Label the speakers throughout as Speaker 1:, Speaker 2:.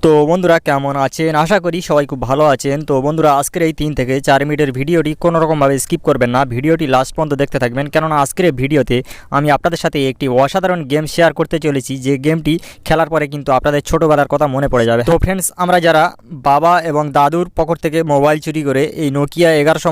Speaker 1: তো বন্ধুরা কেমন আছেন? আশা করি সবাই খুব ভালো আছেন। তো বন্ধুরা আজকের এই 3 থেকে 4 মিনিটের ভিডিওটি কোনো রকমভাবে স্কিপ করবেন না, ভিডিওটি লাস্ট পর্যন্ত দেখতে থাকবেন। কেননা আজকের এই ভিডিওতে আমি আপনাদের সাথে একটি অসাধারণ গেম শেয়ার করতে চলেছি, যে গেমটি খেলার পরে কিন্তু আপনাদের ছোটোবেলার কথা মনে পড়ে যাবে। তো ফ্রেন্ডস, আমরা যারা বাবা এবং দাদুর পকেট থেকে মোবাইল চুরি করে এই নোকিয়া 1100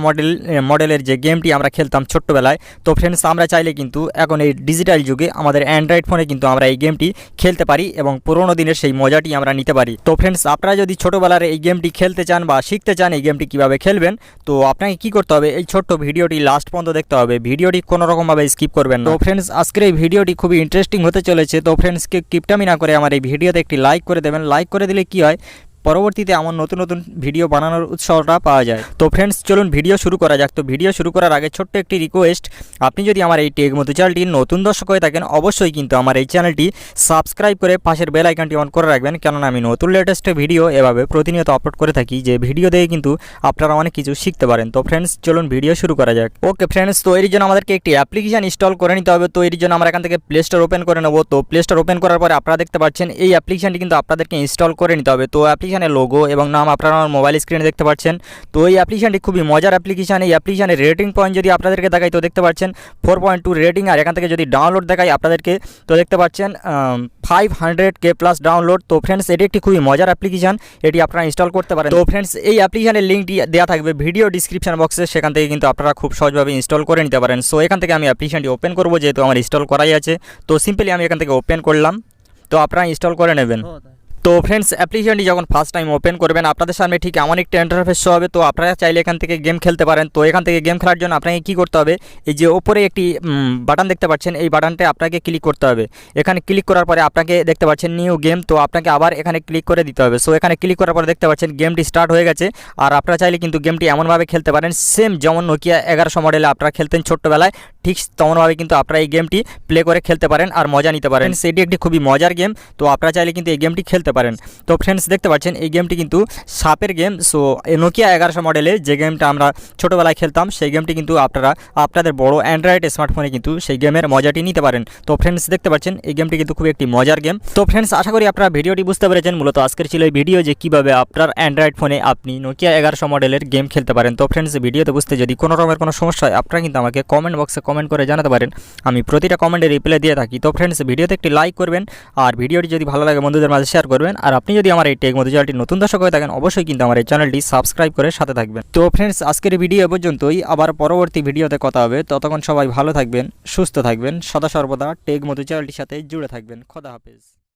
Speaker 1: মডেলের যে গেমটি আমরা খেলতাম ছোট্টবেলায়, তো ফ্রেন্ডস আমরা চাইলে কিন্তু এখন এই ডিজিটাল যুগে আমাদের অ্যান্ড্রয়েড ফোনে কিন্তু আমরা এই গেমটি খেলতে পারি এবং পুরোনো দিনের সেই মজাটি আমরা নিতে পারি। তো ফ্রেন্ডস, আপনারা যদি ছোটোবেলার এই গেমটি খেলতে চান বা শিখতে চান এই গেমটি কীভাবে খেলবেন, তো আপনাকে কী করতে হবে, এই ছোট্ট ভিডিওটি লাস্ট পর্যন্ত দেখতে হবে, ভিডিওটি কোনো রকমভাবে স্কিপ করবেন না। তো ফ্রেন্ডস, আজকের এই ভিডিওটি খুবই ইন্টারেস্টিং হতে চলেছে। তো ফ্রেন্ডসকে কিপটামি না করে আমার এই ভিডিওতে একটি লাইক করে দেবেন। লাইক করে দিলে কী হয়, পরবর্তীতে আমার নতুন নতুন ভিডিও বানানোর উৎসাহটা পাওয়া যায়। তো ফ্রেন্ডস চলুন ভিডিও শুরু করা যাক। তো ভিডিও শুরু করার আগে ছোট্ট একটি রিকোয়েস্ট, আপনি যদি আমার এই টেক মধু চ্যানেলটির নতুন দর্শক হয়ে থাকেন, অবশ্যই কিন্তু আমার এই চ্যানেলটি সাবস্ক্রাইব করে পাশের বেল আইকনটি অন করে রাখবেন। কেননা আমি নতুন লেটেস্ট ভিডিও এভাবে প্রতিনিয়ত আপলোড করে থাকি, যে ভিডিও দেখে কিন্তু আপনারা অনেক কিছু শিখতে পারেন। তো ফ্রেন্ডস চলুন ভিডিও শুরু করা যাক। ওকে ফ্রেন্ডস, তো এর জন্য আমাদেরকে একটি অ্যাপ্লিকেশান ইনস্টল করে নিতে হবে। তো এর জন্য আমরা এখান থেকে প্লে স্টোর ওপেন করে নেব। তো প্লে স্টোর ওপেন করার পরে আপনারা দেখতে পাচ্ছেন এই অ্যাপ্লিকেশানটি কিন্তু আপনাদেরকে ইনস্টল করে নিতে হবে। তো অ্যাপ্লিকেশানের লোগো এবং নাম আপনারা আমার মোবাইল স্ক্রিনে দেখতে পাচ্ছেন। তো এই অ্যাপ্লিকেশানটি খুবই মজার অ্যাপ্লিকেশান। এই অ্যাপ্লিকেশানের রেটিং পয়েন্ট যদি আপনাদেরকে দেখাই, তো দেখতে পাচ্ছেন 4.2 রেটিং। আর এখান থেকে যদি ডাউনলোড দেখাই আপনাদেরকে, তো দেখতে পাচ্ছেন 500K প্লাস ডাউনলোড। তো ফ্রেন্ডস, এটি একটি খুবই মজার অ্যাপ্লিকেশান, এটি আপনারা ইনস্টল করতে পারেন। তো ফ্রেন্ডস, এই অ্যাপ্লিকেশানের লিঙ্কটি দেওয়া থাকবে ভিডিও ডিসক্রিপশন বক্সে, সেখান থেকে কিন্তু আপনারা খুব সহজভাবে ইনস্টল করে নিতে পারেন। সো এখান থেকে আমি অ্যাপ্লিকেশানটি ওপেন করবো, যেহেতু আমার ইনস্টল করাই আছে। তো সিম্পলি আমি এখান থেকে ওপেন করলাম, তো আপনারা ইনস্টল করে নেবেন। তো ফ্রেন্ডস, অ্যাপ্লিকেশনটি যখন ফার্স্ট টাইম ওপেন করবেন, আপনাদের সামনে ঠিক এমন একটা ইন্টারফেস শো হবে। তো আপনারা চাইলে এখান থেকে গেম খেলতে পারেন। তো এখান থেকে গেম খেলার জন্য আপনাকে কী করতে হবে, এই যে ওপরে একটি বাটন দেখতে পাচ্ছেন, এই বাটনটা আপনাকে ক্লিক করতে হবে। এখানে ক্লিক করার পরে আপনাকে দেখতে পাচ্ছেন নিউ গেম, তো আপনাকে আবার এখানে ক্লিক করে দিতে হবে। সো এখানে ক্লিক করার পরে দেখতে পাচ্ছেন গেমটি স্টার্ট হয়ে গেছে। আর আপনারা চাইলে কিন্তু গেমটি এমনভাবে খেলতে পারেন, সেম যেমন নোকিয়া 1100 মডেলে আপনারা খেলতেন ছোট্টবেলায়, ঠিক তেমনভাবে কিন্তু আপনারা এই গেমটি প্লে করে খেলতে পারেন আর মজা নিতে পারেন। সেটি একটি খুবই মজার গেম, তো আপনারা চাইলে কিন্তু এই গেমটি খেলতে পারেন। তো ফ্রেন্ডস, দেখতে পাচ্ছেন এই গেমটি কিন্তু সাপের গেম। সো নোকিয়া 1100 মডেলে যে গেমটা আমরা ছোটোবেলায় খেলতাম, সেই গেমটি কিন্তু আপনারা আপনাদের বড় অ্যান্ড্রয়েড স্মার্টফোনে কিন্তু সেই গেমের মজাটি নিতে পারেন। তো ফ্রেন্ডস, দেখতে পাচ্ছেন এই গেমটি কিন্তু খুব একটি মজার গেম। তো ফ্রেন্ডস, আশা করি আপনারা ভিডিওটি বুঝতে পেরেছেন। মূলত আজকের ছিল এই ভিডিও, যে কীভাবে আপনার অ্যান্ড্রয়েড ফোনে আপনি নোকিয়া 1100 মডেলের গেম খেলতে পারেন। তো ফ্রেন্ডস, ভিডিওতে বুঝতে যদি কোনো রকমের কোনো সমস্যা হয়, আপনারা কিন্তু আমাকে কমেন্ট বক্সে কমেন্ট করে জানাতে পারেন, আমি প্রতিটা কমেন্টে রিপ্লাই দিয়ে থাকি। তো ফ্রেন্ডস, ভিডিওতে একটি লাইক করবেন, আর ভিডিওটি যদি ভালো লাগে বন্ধুদের মাঝে শেয়ার করবেন। আর আপনি যদি আমার এই টেক মধু চ্যানেলটি নতুন দর্শক হয়ে থাকেন, অবশ্যই কিন্তু আমার এই চ্যানেলটি সাবস্ক্রাইব করে সাথে থাকবেন। তো ফ্রেন্ডস, আজকের ভিডিও এ পর্যন্তই, আবার পরবর্তী ভিডিওতে কথা হবে। ততক্ষণ সবাই ভালো থাকবেন, সুস্থ থাকবেন, সদা সর্বদা টেক মধু চ্যানেলটির সাথে জুড়ে থাকবেন। খোদা হাফেজ।